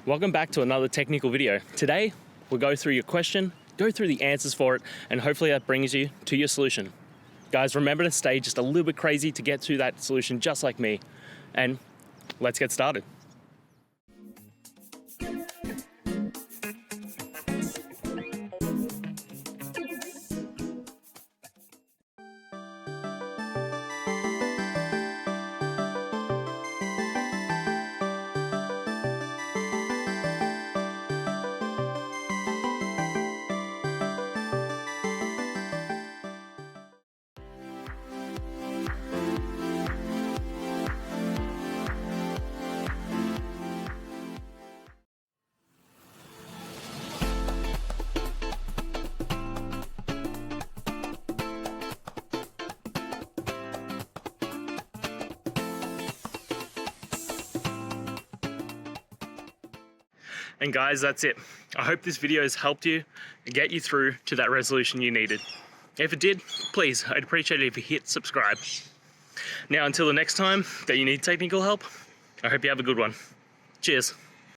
Welcome back to another technical video. Today, we'll go through your question, go through the answers for it, and hopefully that brings you to your solution. Guys, remember to stay just a little bit crazy to get to that solution just like me. And let's get started. And guys, that's it. I hope this video has helped you and get you through to that resolution you needed. If it did, please, I'd appreciate it if you hit subscribe. Now, until the next time that you need technical help, I hope you have a good one. Cheers.